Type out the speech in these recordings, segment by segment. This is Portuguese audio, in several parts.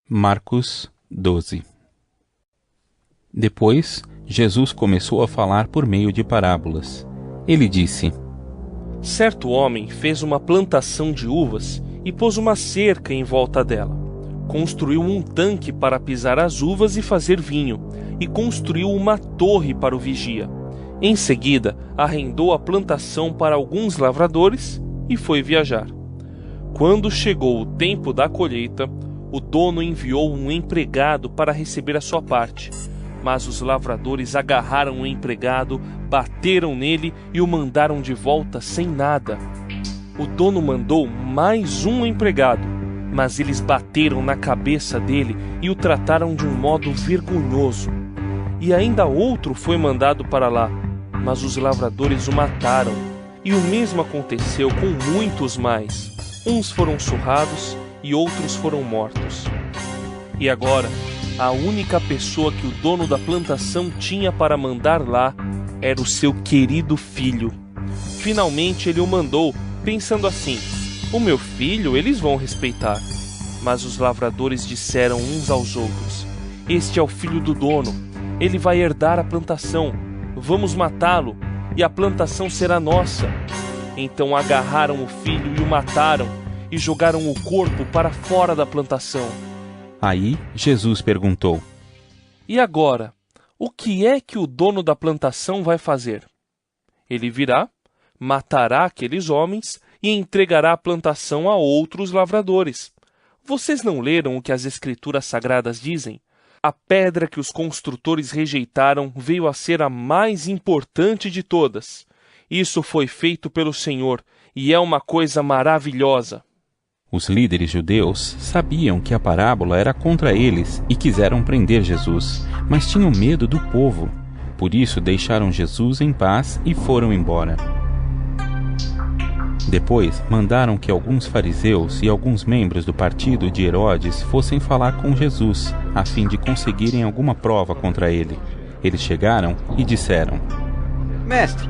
Marcos 12. Depois, Jesus começou a falar por meio de parábolas. Ele disse: Certo homem fez uma plantação de uvas e pôs uma cerca em volta dela. Construiu um tanque para pisar as uvas e fazer vinho, e construiu uma torre para o vigia. Em seguida, arrendou a plantação para alguns lavradores e foi viajar. Quando chegou o tempo da colheita, o dono enviou um empregado para receber a sua parte. Mas os lavradores agarraram o empregado, bateram nele e o mandaram de volta sem nada. O dono mandou mais um empregado, mas eles bateram na cabeça dele e o trataram de um modo vergonhoso. E ainda outro foi mandado para lá, mas os lavradores o mataram. E o mesmo aconteceu com muitos mais. Uns foram surrados e outros foram mortos. E agora, a única pessoa que o dono da plantação tinha para mandar lá era o seu querido filho. Finalmente ele o mandou, pensando assim: o meu filho eles vão respeitar. Mas os lavradores disseram uns aos outros: este é o filho do dono, ele vai herdar a plantação. Vamos matá-lo, e a plantação será nossa. Então agarraram o filho e o mataram, e jogaram o corpo para fora da plantação. Aí Jesus perguntou: E agora, o que é que o dono da plantação vai fazer? Ele virá, matará aqueles homens e entregará a plantação a outros lavradores. Vocês não leram o que as Escrituras Sagradas dizem? A pedra que os construtores rejeitaram veio a ser a mais importante de todas. Isso foi feito pelo Senhor e é uma coisa maravilhosa. Os líderes judeus sabiam que a parábola era contra eles e quiseram prender Jesus, mas tinham medo do povo. Por isso deixaram Jesus em paz e foram embora. Depois mandaram que alguns fariseus e alguns membros do partido de Herodes fossem falar com Jesus, a fim de conseguirem alguma prova contra ele. Eles chegaram e disseram: Mestre,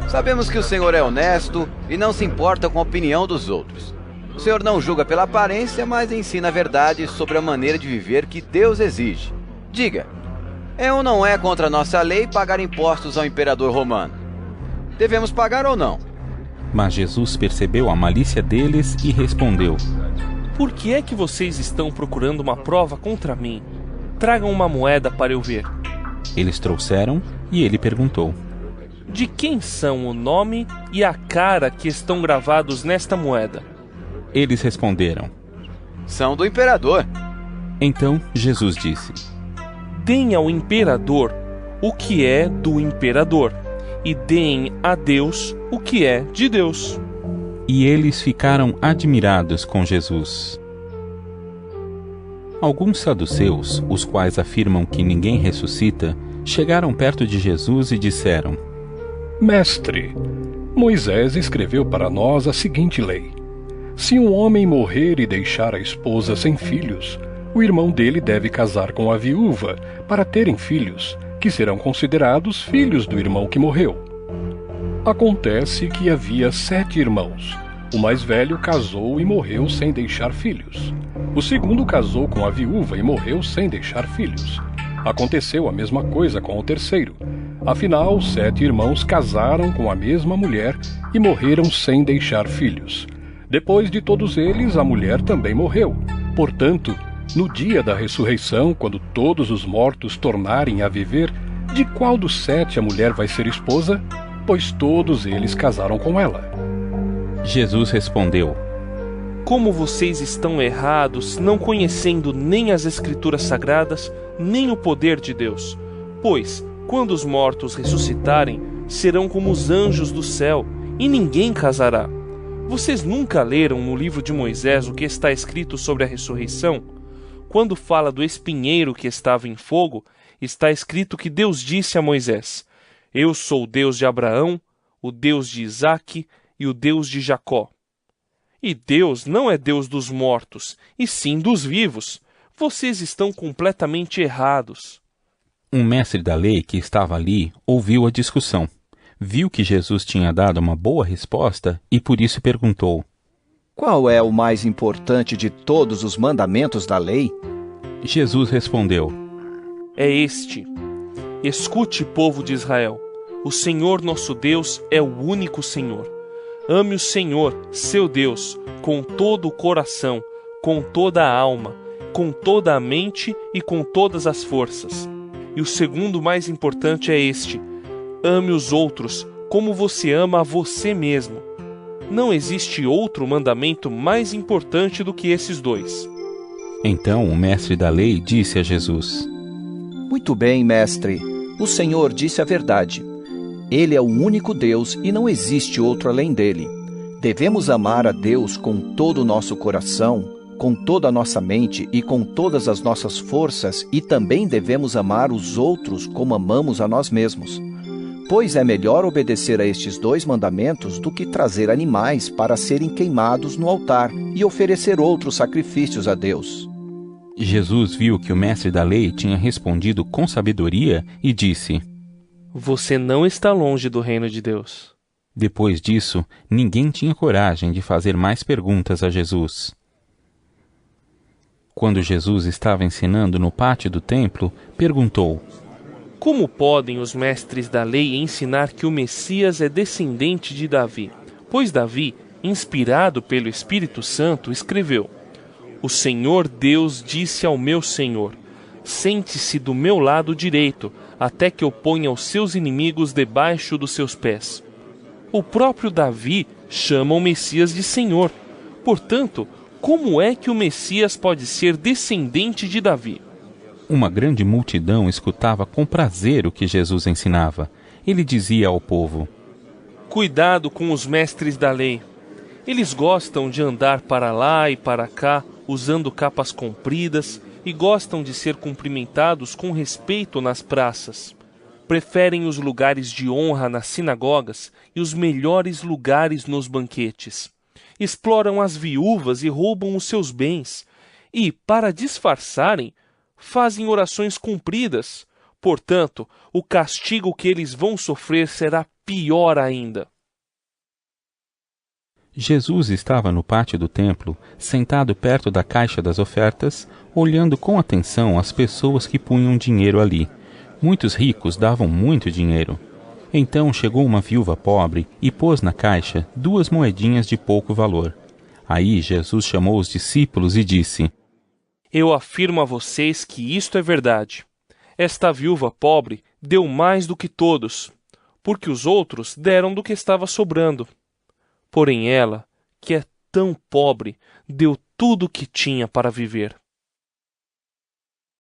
sabemos que o senhor é honesto e não se importa com a opinião dos outros. O senhor não julga pela aparência, mas ensina a verdade sobre a maneira de viver que Deus exige. Diga, é ou não é contra a nossa lei pagar impostos ao imperador romano? Devemos pagar ou não? Mas Jesus percebeu a malícia deles e respondeu: Por que é que vocês estão procurando uma prova contra mim? Tragam uma moeda para eu ver. Eles trouxeram e ele perguntou: De quem são o nome e a cara que estão gravados nesta moeda? Eles responderam: São do imperador. Então Jesus disse: Deem ao imperador o que é do imperador, e deem a Deus o que é de Deus. E eles ficaram admirados com Jesus. Alguns saduceus, os quais afirmam que ninguém ressuscita, chegaram perto de Jesus e disseram: Mestre, Moisés escreveu para nós a seguinte lei: se um homem morrer e deixar a esposa sem filhos, o irmão dele deve casar com a viúva para terem filhos, que serão considerados filhos do irmão que morreu. Acontece que havia 7 irmãos. O mais velho casou e morreu sem deixar filhos. O segundo casou com a viúva e morreu sem deixar filhos. Aconteceu a mesma coisa com o terceiro. Afinal, 7 irmãos casaram com a mesma mulher e morreram sem deixar filhos. Depois de todos eles, a mulher também morreu. Portanto, no dia da ressurreição, quando todos os mortos tornarem a viver, de qual dos 7 a mulher vai ser esposa? Pois todos eles casaram com ela. Jesus respondeu: Como vocês estão errados, não conhecendo nem as Escrituras Sagradas, nem o poder de Deus. Pois, quando os mortos ressuscitarem, serão como os anjos do céu, e ninguém casará. Vocês nunca leram no livro de Moisés o que está escrito sobre a ressurreição? Quando fala do espinheiro que estava em fogo, está escrito que Deus disse a Moisés: Eu sou o Deus de Abraão, o Deus de Isaque e o Deus de Jacó. E Deus não é Deus dos mortos, e sim dos vivos. Vocês estão completamente errados. Um mestre da lei que estava ali ouviu a discussão. Viu que Jesus tinha dado uma boa resposta e por isso perguntou: Qual é o mais importante de todos os mandamentos da lei? Jesus respondeu: É este. Escute, povo de Israel. O Senhor nosso Deus é o único Senhor. Ame o Senhor, seu Deus, com todo o coração, com toda a alma, com toda a mente e com todas as forças. E o segundo mais importante é este: ame os outros como você ama a você mesmo. Não existe outro mandamento mais importante do que esses dois. Então o mestre da lei disse a Jesus: Muito bem, mestre. O Senhor disse a verdade. Ele é o único Deus e não existe outro além dele. Devemos amar a Deus com todo o nosso coração, com toda a nossa mente e com todas as nossas forças, e também devemos amar os outros como amamos a nós mesmos. Pois é melhor obedecer a estes dois mandamentos do que trazer animais para serem queimados no altar e oferecer outros sacrifícios a Deus. Jesus viu que o mestre da lei tinha respondido com sabedoria e disse: Você não está longe do reino de Deus. Depois disso, ninguém tinha coragem de fazer mais perguntas a Jesus. Quando Jesus estava ensinando no pátio do templo, perguntou: Como podem os mestres da lei ensinar que o Messias é descendente de Davi? Pois Davi, inspirado pelo Espírito Santo, escreveu: O Senhor Deus disse ao meu Senhor: Sente-se do meu lado direito, até que eu ponha os seus inimigos debaixo dos seus pés. O próprio Davi chama o Messias de Senhor. Portanto, como é que o Messias pode ser descendente de Davi? Uma grande multidão escutava com prazer o que Jesus ensinava. Ele dizia ao povo: Cuidado com os mestres da lei. Eles gostam de andar para lá e para cá, usando capas compridas, e gostam de ser cumprimentados com respeito nas praças. Preferem os lugares de honra nas sinagogas e os melhores lugares nos banquetes. Exploram as viúvas e roubam os seus bens. E, para disfarçarem, fazem orações compridas. Portanto, o castigo que eles vão sofrer será pior ainda. Jesus estava no pátio do templo, sentado perto da caixa das ofertas, olhando com atenção as pessoas que punham dinheiro ali. Muitos ricos davam muito dinheiro. Então chegou uma viúva pobre e pôs na caixa 2 moedinhas de pouco valor. Aí Jesus chamou os discípulos e disse: Eu afirmo a vocês que isto é verdade. Esta viúva pobre deu mais do que todos, porque os outros deram do que estava sobrando. Porém ela, que é tão pobre, deu tudo o que tinha para viver.